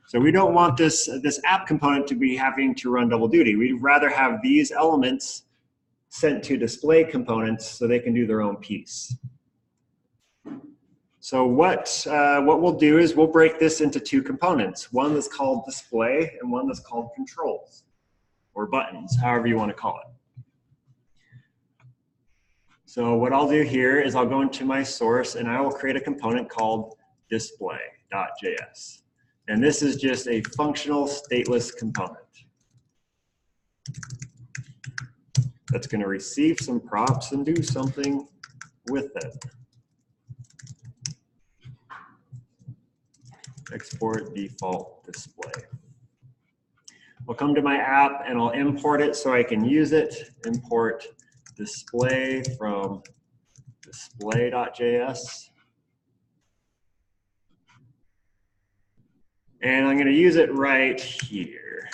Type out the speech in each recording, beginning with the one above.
So we don't want this app component to be having to run double duty. We'd rather have these elements sent to display components so they can do their own piece. So what we'll do is we'll break this into two components, one that's called display and one that's called controls or buttons, however you want to call it. So what I'll do here is I'll go into my source and I will create a component called display.js. And this is just a functional stateless component that's going to receive some props and do something with it. Export default display. I'll come to my app and I'll import it so I can use it. Import display from display.js. And I'm going to use it right here.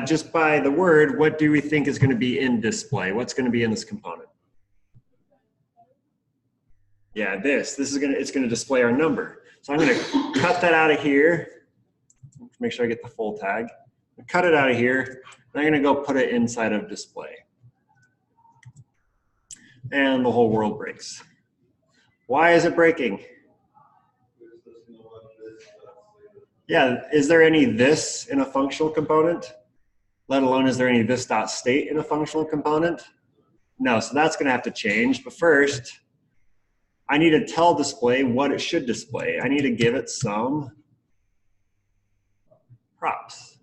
Just by the word, what do we think is going to be in display? What's going to be in this component? Yeah, it's going to display our number. So I'm going to cut that out of here. Make sure I get the full tag. Cut it out of here. And I'm going to go put it inside of display. And the whole world breaks. Why is it breaking? Yeah, is there any this in a functional component? Let alone is there any this.state in a functional component? No, so that's going to have to change. But first, I need to tell display what it should display. I need to give it some props.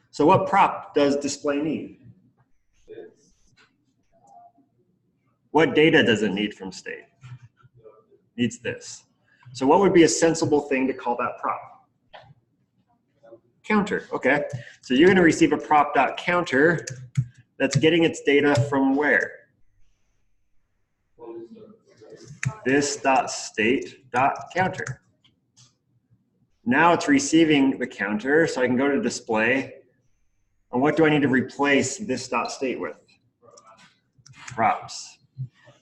So what prop does display need? What data does it need from state? It needs this. So what would be a sensible thing to call that prop? Counter, okay. So you're going to receive a prop.counter that's getting its data from where? This.state.counter. Now it's receiving the counter, so I can go to display. And what do I need to replace this.state with? Props.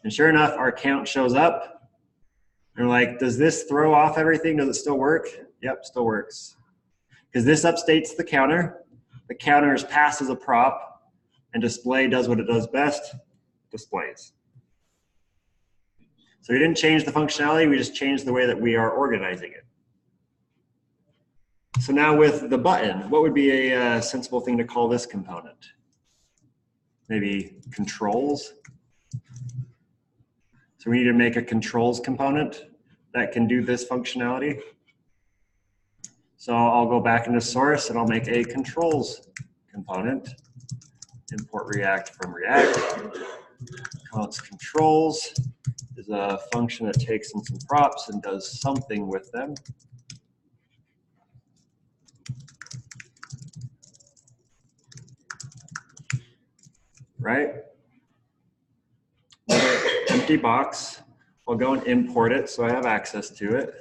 And sure enough, our count shows up. And we're like, does this throw off everything? Does it still work? Yep, still works. Because this upstates the counter is passed as a prop, and display does what it does best, displays. So we didn't change the functionality, we just changed the way that we are organizing it. So now with the button, what would be a sensible thing to call this component? Maybe controls. So we need to make a controls component that can do this functionality. So I'll go back into source and I'll make a controls component. Import React from React. Call it controls is a function that takes in some props and does something with them. Right? Empty box. I'll go and import it so I have access to it.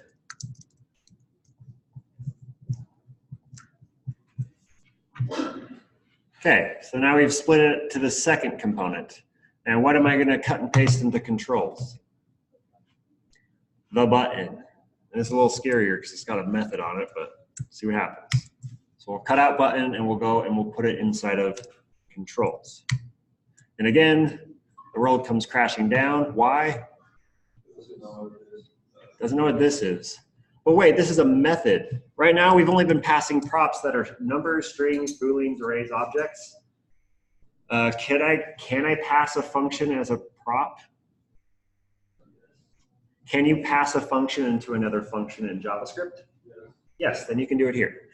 Okay, so now we've split it to the second component. And what am I going to cut and paste into controls? The button. And it's a little scarier because it's got a method on it, but see what happens. So we'll cut out button and we'll go and we'll put it inside of controls. And again, the world comes crashing down. Why? Doesn't know what this is. But wait, this is a method. Right now, we've only been passing props that are numbers, strings, booleans, arrays, objects. Can I pass a function as a prop? Can you pass a function into another function in JavaScript? Yes, then you can do it here.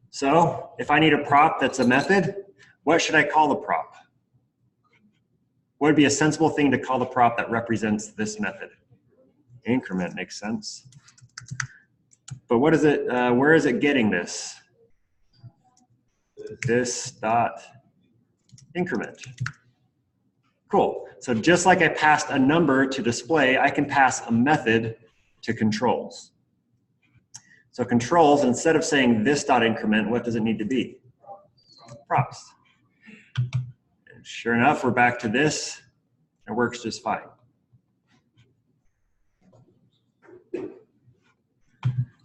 So if I need a prop that's a method, what should I call the prop? What would be a sensible thing to call the prop that represents this method? Increment makes sense. But what is it, where is it getting this? This dot increment. Cool. So just like I passed a number to display, I can pass a method to controls. So controls, instead of saying this dot increment, what does it need to be? Props. And sure enough, we're back to this. It works just fine.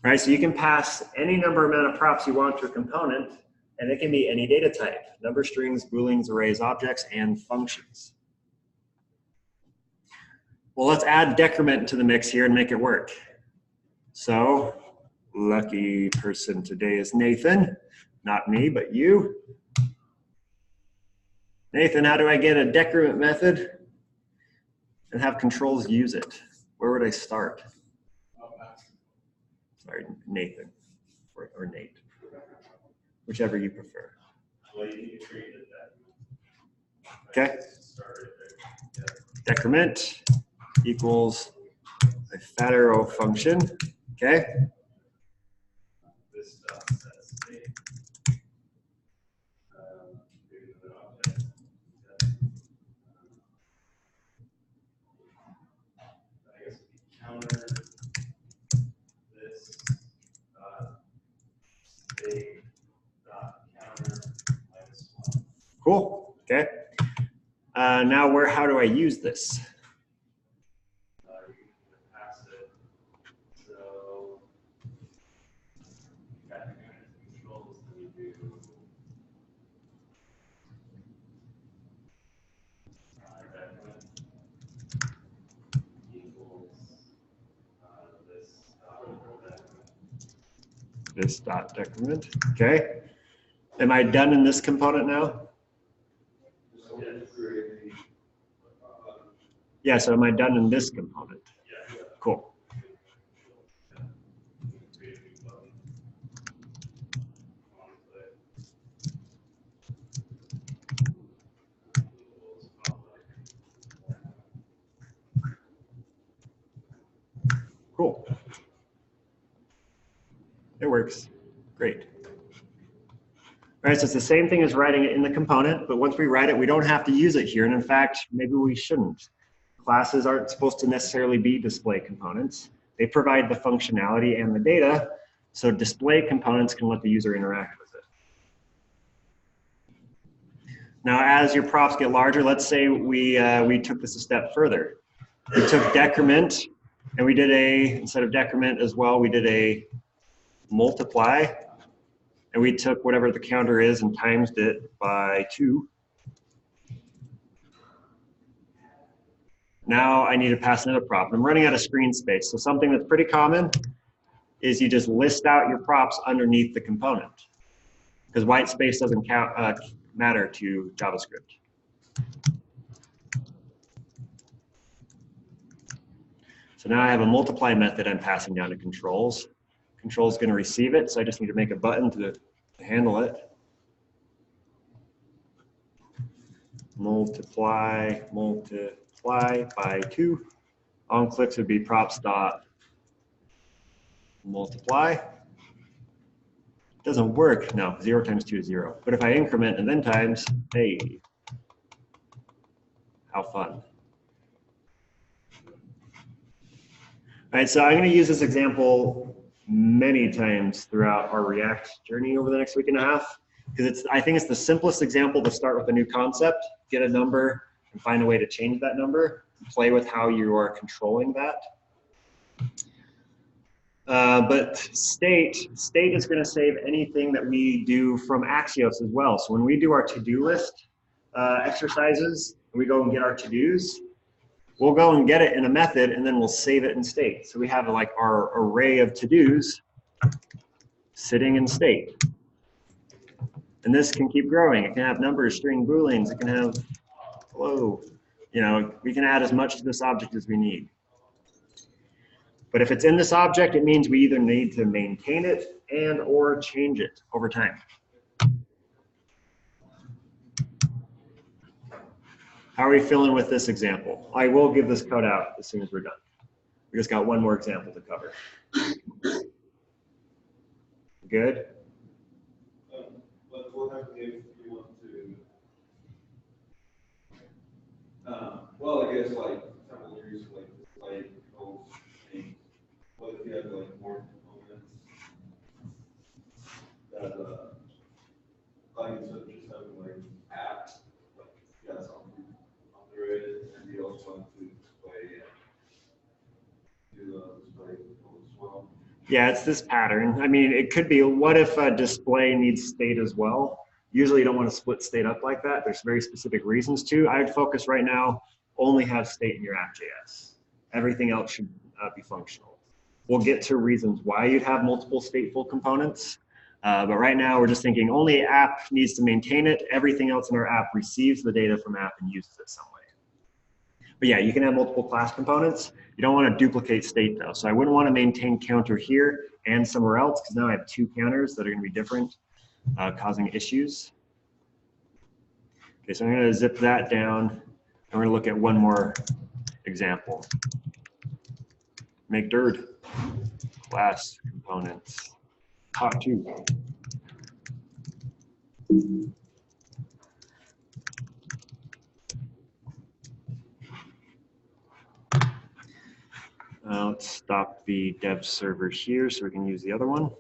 right? So you can pass any number amount of props you want to a component, and it can be any data type: number, strings, booleans, arrays, objects, and functions. Well, let's add decrement to the mix here and make it work. So, lucky person today is Nathan, not me, but you. Nathan, how do I get a decrement method and have controls use it? Where would I start? Sorry, Nathan, or Nate, whichever you prefer. Okay. Decrement equals a fat arrow function. Okay. Cool. Okay. Now how do I use this? This dot decrement. Okay. Am I done in this component now? Yeah, so am I done in this component? Cool. Cool. It works. Great. All right, so it's the same thing as writing it in the component, but once we write it, we don't have to use it here. And in fact, maybe we shouldn't. Classes aren't supposed to necessarily be display components. They provide the functionality and the data, so display components can let the user interact with it. Now, as your props get larger, let's say we took this a step further. We took decrement, and we did instead of decrement as well, we did a multiply, and we took whatever the counter is and times it by 2. Now I need to pass another prop. I'm running out of screen space, so something that's pretty common is you just list out your props underneath the component, because white space doesn't matter to JavaScript. So now I have a multiply method I'm passing down to controls. Control's going to receive it, so I just need to make a button to handle it. Multiply by 2. On clicks would be props dot multiply. Doesn't work. No, 0 times 2 is 0. But if I increment and then times, hey, how fun. All right, so I'm going to use this example many times throughout our React journey over the next week and a half, because I think it's the simplest example to start with a new concept, get a number, and find a way to change that number, play with how you are controlling that. But state is going to save anything that we do from Axios as well. So when we do our to-do list exercises, we go and get our to-dos, we'll go and get it in a method, and then we'll save it in state. So we have like our array of to-dos sitting in state. And this can keep growing. It can have numbers, string, booleans. It can have hello. You know, we can add as much to this object as we need. But if it's in this object, it means we either need to maintain it and or change it over time. How are we feeling with this example? I will give this code out as soon as we're done. We just got one more example to cover. Good? But what happens if you want to, well, I guess like several years like those things. What if you have like more components that like instead of just having like app, like you got something under it, and you also want to display do display as well. Yeah, it's this pattern. I mean, it could be, what if a display needs state as well? Usually you don't want to split state up like that. There's very specific reasons to. I'd focus right now, only have state in your app.js. Everything else should be functional. We'll get to reasons why you'd have multiple stateful components. But right now we're just thinking only app needs to maintain it. Everything else in our app receives the data from app and uses it some way. But yeah, you can have multiple class components. You don't want to duplicate state though. So I wouldn't want to maintain counter here and somewhere else because now I have two counters that are going to be different, causing issues. Okay, so I'm going to zip that down and we're going to look at one more example. Make dirt class components. Hot two. Let's stop the dev server here so we can use the other one.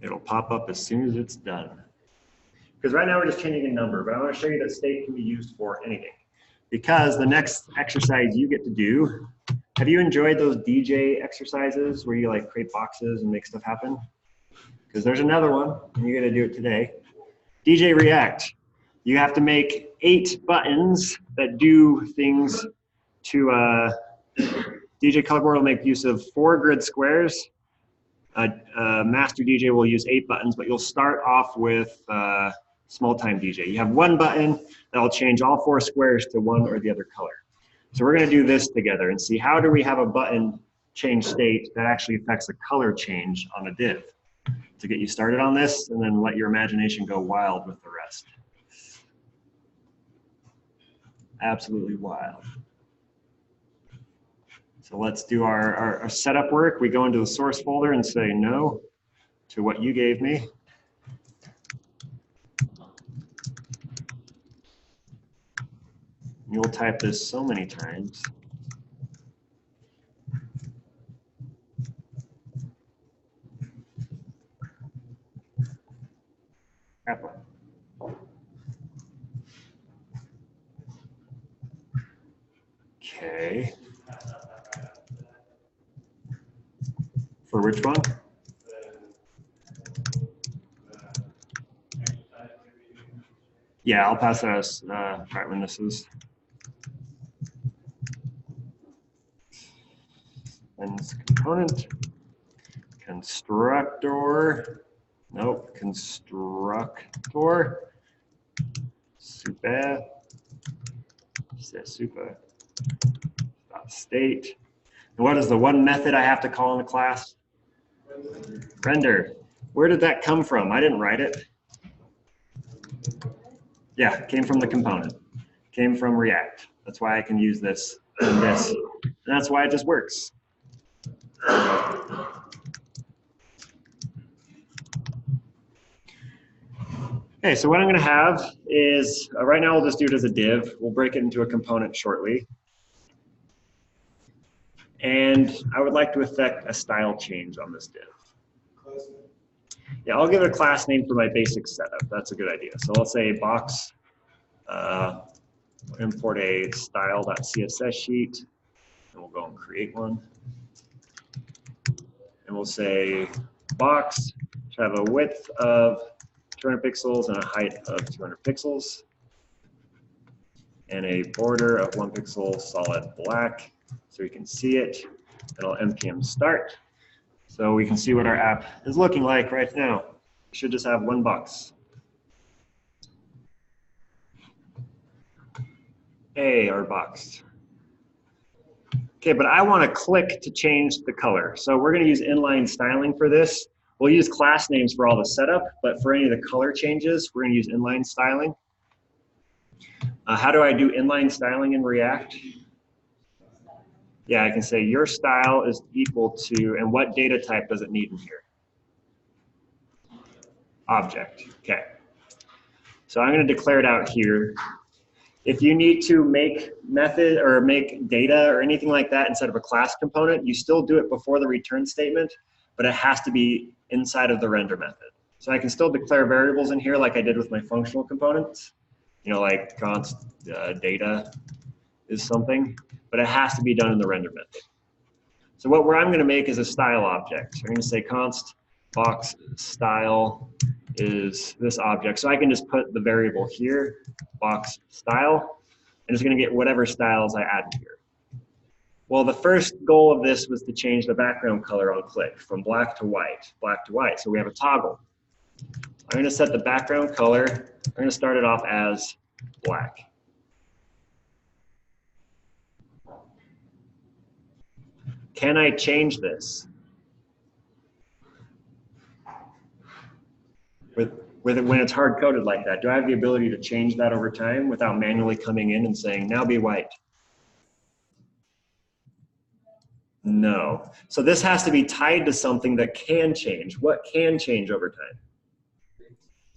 It'll pop up as soon as it's done. Because right now we're just changing a number, but I want to show you that state can be used for anything. Because the next exercise you get to do, have you enjoyed those DJ exercises where you like create boxes and make stuff happen? Because there's another one, and you're going to do it today. DJ React. You have to make 8 buttons that do things to, DJ Colorboard will make use of 4 grid squares. Master DJ will use 8 buttons, but you'll start off with small time DJ. You have 1 button that'll change all 4 squares to one or the other color. So we're going to do this together and see how do we have a button change state that actually affects a color change on a div. To get you started on this, and then let your imagination go wild with the rest. Absolutely wild. So let's do our setup work. We go into the source folder and say no to what you gave me. You'll type this so many times. Okay. For which one? Yeah, I'll pass that as right when this is. And component, constructor, nope, constructor, super, super, state. And what is the one method I have to call in the class? Render. Where did that come from? I didn't write it. Yeah, it came from the component. Came from React. That's why I can use this and this. And that's why it just works. Okay, so what I'm going to have is, right now we'll just do it as a div. We'll break it into a component shortly. And I would like to effect a style change on this div. Yeah, I'll give it a class name for my basic setup. That's a good idea. So let's say box, import a style.css sheet, and we'll go and create one. And we'll say box should have a width of 200 pixels and a height of 200 pixels. And a border of 1 pixel solid black. So we can see it. It'll npm start. So we can see what our app is looking like right now. We should just have 1 box. Hey, our box. Okay, but I want to click to change the color. So we're going to use inline styling for this. We'll use class names for all the setup, but for any of the color changes, we're going to use inline styling. How do I do inline styling in React? Yeah, I can say your style is equal to, and what data type does it need in here? Object, okay. So I'm going to declare it out here. If you need to make method or make data or anything like that instead of a class component, you still do it before the return statement, but it has to be inside of the render method. So I can still declare variables in here like I did with my functional components, you know, like const data, is something, but it has to be done in the render method. So what I'm going to make is a style object. So I'm going to say const box style is this object. So I can just put the variable here, box style, and it's going to get whatever styles I add here. Well, the first goal of this was to change the background color on click from black to white, black to white. So we have a toggle. I'm going to set the background color. I'm going to start it off as black. Can I change this? When it's hard coded like that, do I have the ability to change that over time without manually coming in and saying, now be white? No. So this has to be tied to something that can change. What can change over time?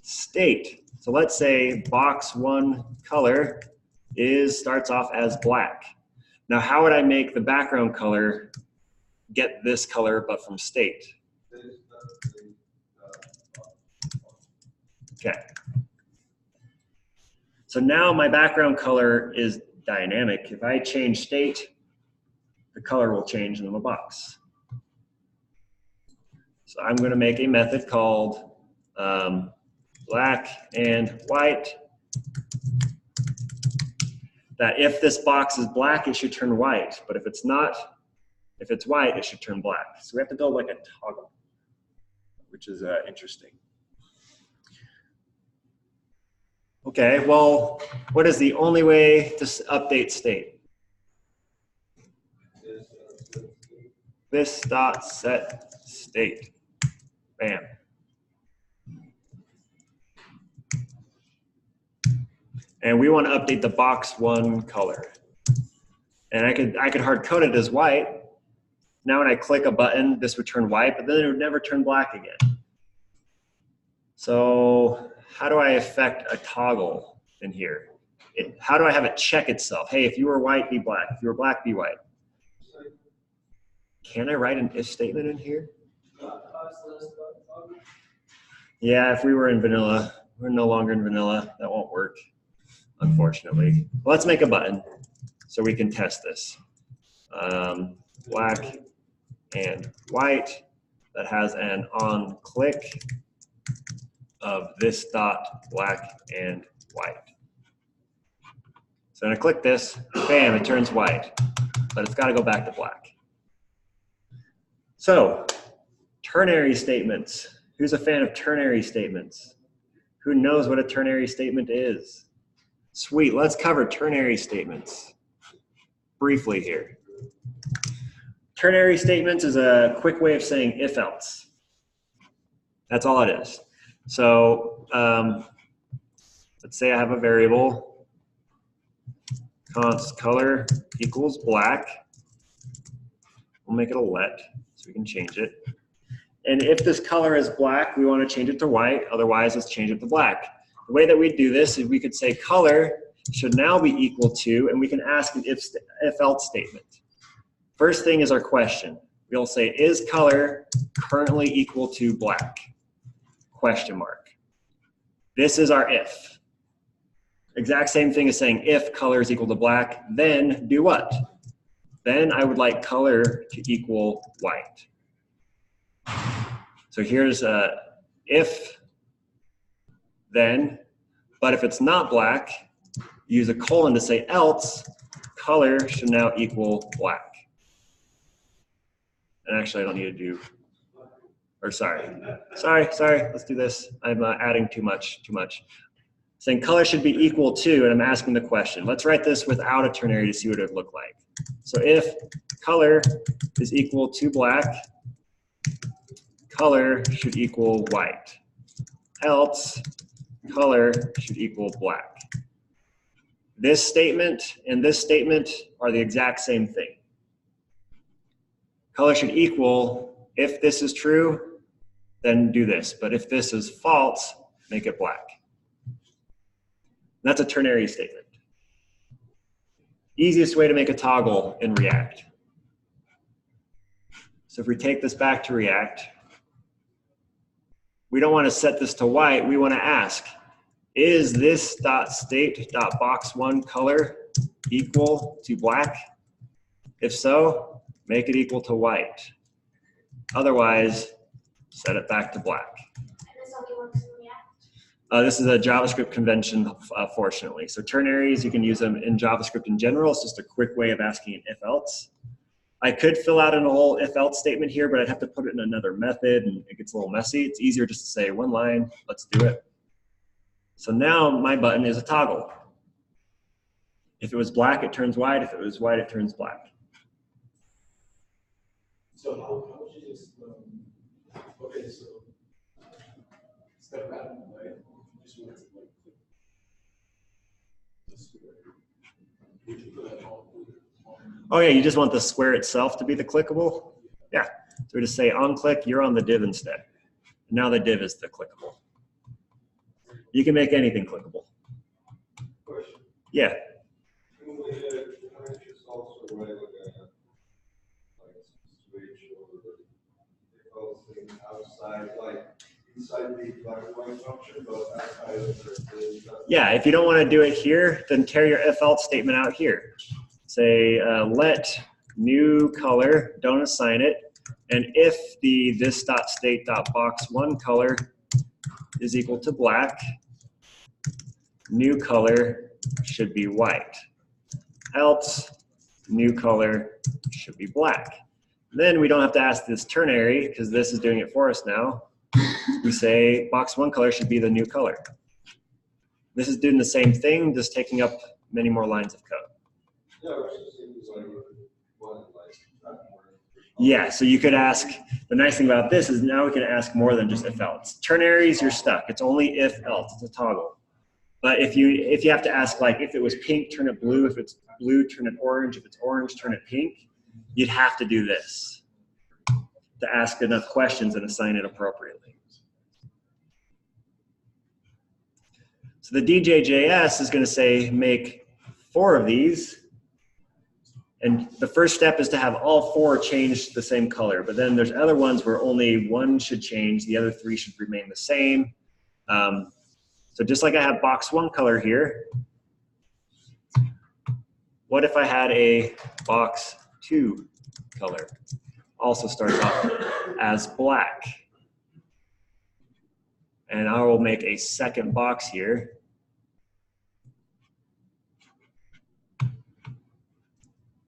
State. So let's say box 1 color starts off as black. Now how would I make the background color get this color but from state? Okay. So now my background color is dynamic. If I change state, the color will change in the box. So I'm going to make a method called black and white, that if this box is black, it should turn white. But if it's not, if it's white, it should turn black. So we have to build like a toggle, which is interesting. Okay, well, what is the only way to update state? This dot set state. Bam. And we want to update the box 1 color. And I could hard code it as white. Now when I click a button, this would turn white, but then it would never turn black again. So how do I affect a toggle in here? How do I have it check itself? Hey, if you were white, be black. If you were black, be white. Can I write an if statement in here? Yeah, if we were in vanilla. We're no longer in vanilla. That won't work, unfortunately. Well, let's make a button so we can test this. Black and white that has an on click of this dot black and white. So when I click this, bam, it turns white, but it's got to go back to black. So ternary statements. Who's a fan of ternary statements? Who knows what a ternary statement is? Sweet, let's cover ternary statements briefly here. Ternary statements is a quick way of saying if else. That's all it is. So let's say I have a variable, const color equals black. We'll make it a let so we can change it. And if this color is black, we want to change it to white. Otherwise, let's change it to black. The way that we do this is we could say color should now be equal to, and we can ask an if else statement. First thing is our question. We'll say, is color currently equal to black? Question mark. This is our if. Exact same thing as saying if color is equal to black, then do what? Then I would like color to equal white. So here's if, then, but if it's not black, use a colon to say else, color should now equal black. And actually I don't need to do, or sorry, let's do this. I'm adding too much. Saying color should be equal to, and I'm asking the question. Let's write this without a ternary to see what it would look like. So if color is equal to black, color should equal white. Else, color should equal black. This statement and this statement are the exact same thing. Color should equal, if this is true, then do this. But if this is false, make it black. That's a ternary statement. Easiest way to make a toggle in React. So if we take this back to React, we don't want to set this to white. We want to ask, is this .state.box1 color equal to black? If so, make it equal to white. Otherwise, set it back to black. And this only works in React? This is a JavaScript convention, fortunately. So ternaries, you can use them in JavaScript in general. It's just a quick way of asking an if-else. I could fill out a whole if-else statement here, but I'd have to put it in another method, and it gets a little messy. It's easier just to say one line, let's do it. So now my button is a toggle. If it was black, it turns white. If it was white, it turns black. So how would you just, okay, so step back, right? Just want to like click the square. Would you put that on? Oh yeah, you just want the square itself to be the clickable? Yeah, so we just say on click, you're on the div instead. Now the div is the clickable. You can make anything clickable. Question. Yeah. Can we just also write like switch or if else thing outside, like inside the black and white function, but outside of the Yeah, if you don't want to do it here, then tear your if else statement out here. Say let new color, don't assign it, and if the this.state.box1 color is equal to black, new color should be white. Else, new color should be black. Then we don't have to ask this ternary because this is doing it for us now. We say box1 color should be the new color. This is doing the same thing, just taking up many more lines of code. yeah, which seems like one like not more. Yeah, so you could ask, the nice thing about this is now we can ask more than just if else. Ternaries, you're stuck. It's only if else, it's a toggle. But if you have to ask, like, if it was pink, turn it blue. If it's blue, turn it orange. If it's orange, turn it pink. You'd have to do this to ask enough questions and assign it appropriately. So the DJJS is going to say make 4 of these. And the first step is to have all 4 change the same color. But then there's other ones where only 1 should change. The other 3 should remain the same. So just like I have box1 color here, what if I had a box2 color? Also starts off as black. And I will make a second box here.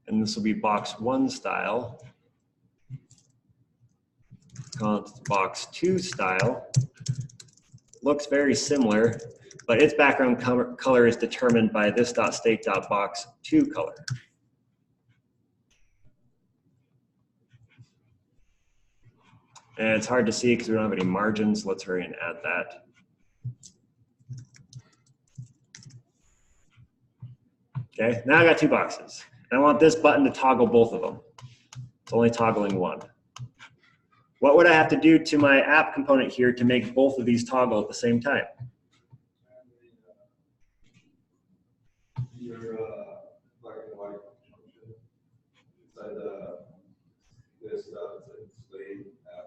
And this will be box1 style. Call it box2 style. Looks very similar, but its background color is determined by this.state.box2 color. And it's hard to see because we don't have any margins. Let's hurry and add that. Okay, now I got 2 boxes. And I want this button to toggle both of them. It's only toggling 1. What would I have to do to my app component here to make both of these toggle at the same time? Your black and white function inside this slave app.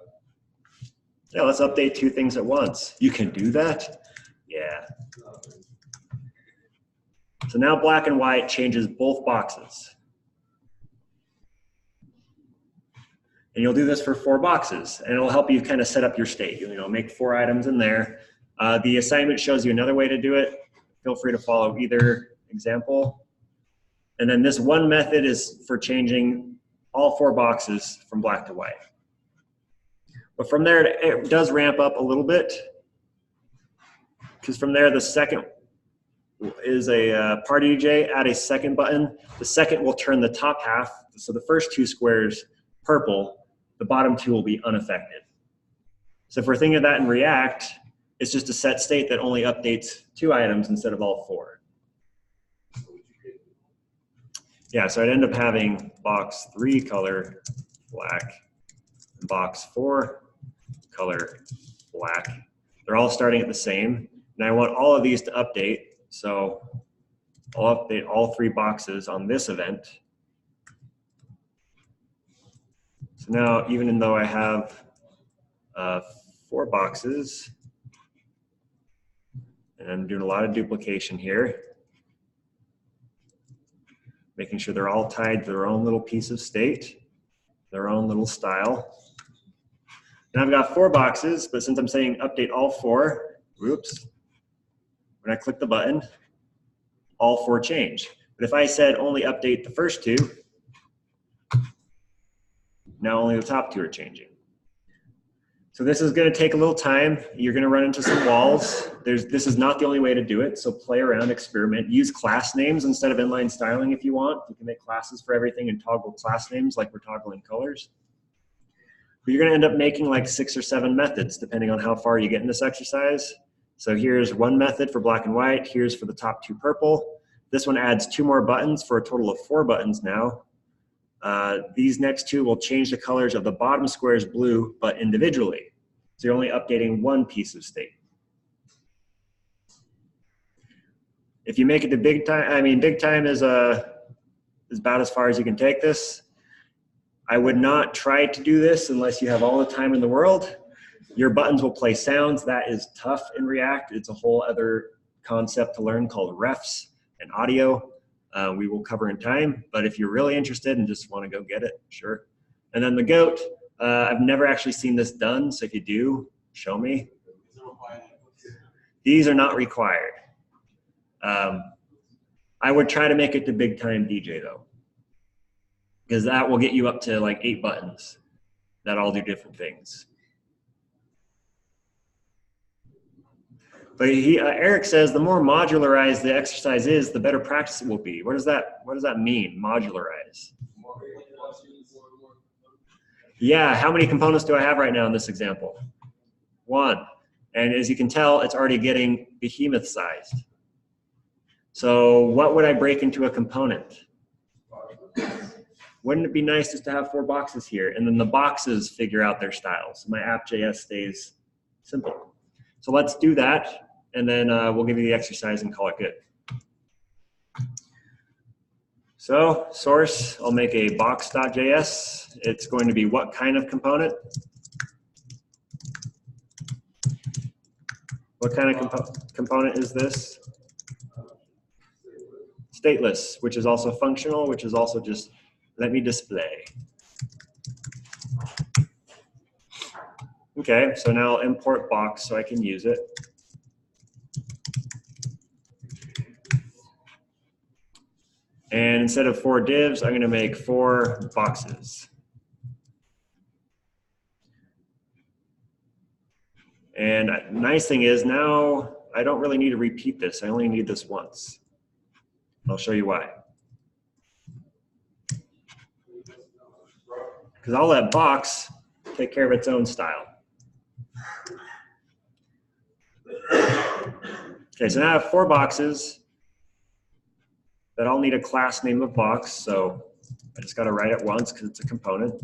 Yeah, let's update 2 things at once. You can do that? Yeah. So now black and white changes both boxes. And you'll do this for 4 boxes, and it'll help you kind of set up your state. You know, make 4 items in there. The assignment shows you another way to do it. Feel free to follow either example. And then this one method is for changing all 4 boxes from black to white. But from there, it does ramp up a little bit, because from there, the second is a party DJ, add a second button. The second will turn the top half, so the first 2 squares purple, the bottom 2 will be unaffected. So if we're thinking of that in React, it's just a set state that only updates 2 items instead of all 4. Yeah, so I'd end up having box 3 color black, and box 4 color black. They're all starting at the same, and I want all of these to update, so I'll update all 3 boxes on this event. So now, even though I have 4 boxes, and I'm doing a lot of duplication here, making sure they're all tied to their own little piece of state, their own little style. Now I've got 4 boxes, but since I'm saying update all 4, whoops, when I click the button, all 4 change. But if I said only update the first 2, now only the top 2 are changing. So this is going to take a little time. You're going to run into some walls. This is not the only way to do it, so play around, experiment. Use class names instead of inline styling if you want. You can make classes for everything and toggle class names like we're toggling colors. But you're going to end up making like 6 or 7 methods depending on how far you get in this exercise. So here's one method for black and white. Here's for the top 2 purple. This one adds 2 more buttons for a total of 4 buttons now. These next 2 will change the colors of the bottom squares blue, but individually. So you're only updating 1 piece of state. If you make it to big time, I mean, big time is about as far as you can take this. I would not try to do this unless you have all the time in the world. Your buttons will play sounds. That is tough in React. It's a whole other concept to learn called refs and audio. We will cover in time, but if you're really interested and just want to go get it, sure. And then the goat, I've never actually seen this done, so if you do, show me. These are not required. I would try to make it to big time DJ though, because that will get you up to like 8 buttons that all do different things. But Eric says the more modularized the exercise is, the better practice it will be. What does that mean, modularize? Yeah, how many components do I have right now in this example? 1. And as you can tell, it's already getting behemoth sized. So what would I break into a component? Wouldn't it be nice just to have 4 boxes here, and then the boxes figure out their styles? My app.js stays simple. So let's do that, and then we'll give you the exercise and call it good. So source, I'll make a box.js. It's going to be what kind of component? What kind of component is this? Stateless, which is also functional, which is also just let me display. Okay, so now I'll import box so I can use it. And instead of 4 divs, I'm going to make 4 boxes. And nice thing is now I don't really need to repeat this. I only need this once. I'll show you why. Because I'll let box take care of its own style. Okay, so now I have 4 boxes that all need a class name of box. So I just got to write it once because it's a component.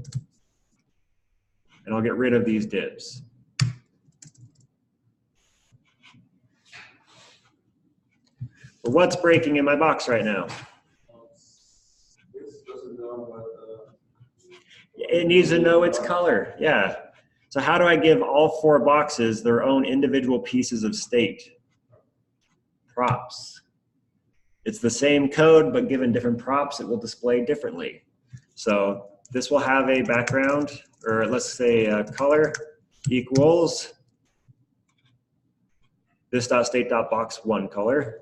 And I'll get rid of these divs. But what's breaking in my box right now? This doesn't know what It needs to know its color, yeah. So how do I give all 4 boxes their own individual pieces of state? Props. It's the same code, but given different props, it will display differently. So this will have a background, or let's say color equals this.state.box1 color.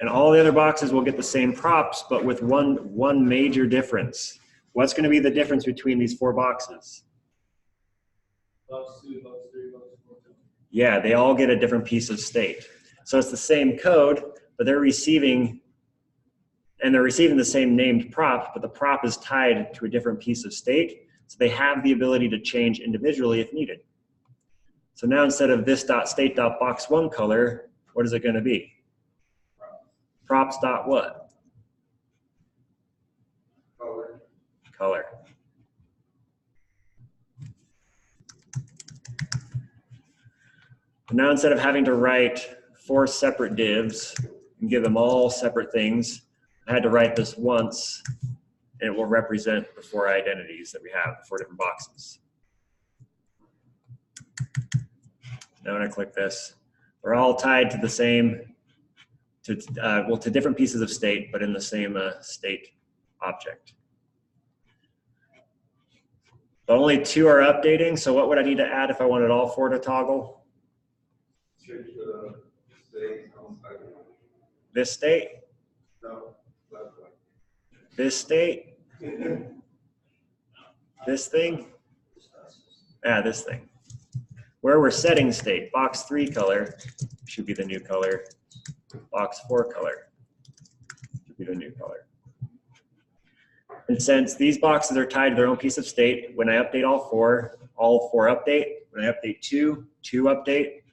And all the other boxes will get the same props, but with one major difference. What's going to be the difference between these 4 boxes? Box 2, box 3, box 4. Yeah, they all get a different piece of state. So it's the same code, but they're receiving the same named prop, but the prop is tied to a different piece of state. So they have the ability to change individually if needed. So now instead of this.state.box1 color, what is it going to be? Props dot what? color. Color. And now instead of having to write 4 separate divs and give them all separate things, I had to write this once, and it will represent the 4 identities that we have, the 4 different boxes. Now when I click this, they're all tied to the same to different pieces of state, but in the same state object. But only 2 are updating, so what would I need to add if I wanted all 4 to toggle? Change the state on side. This state, No, left way. this state, this thing, this thing. Where we're setting state, box 3 color should be the new color. Box 4 color should be the new color. And since these boxes are tied to their own piece of state, when I update all 4 update. When I update 2 update.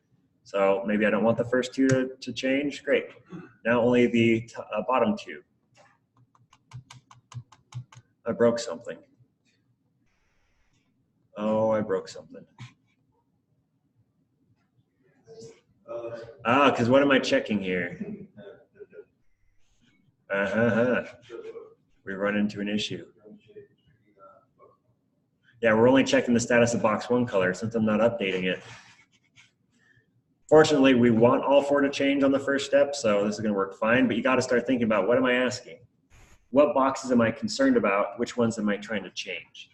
So maybe I don't want the first 2 to change. Great. Now only the bottom 2. I broke something. Oh, I broke something. Because what am I checking here? We run into an issue. Yeah, we're only checking the status of box 1 color since I'm not updating it. Fortunately, we want all 4 to change on the first step, so this is going to work fine, but you got to start thinking about, what am I asking? What boxes am I concerned about? Which ones am I trying to change?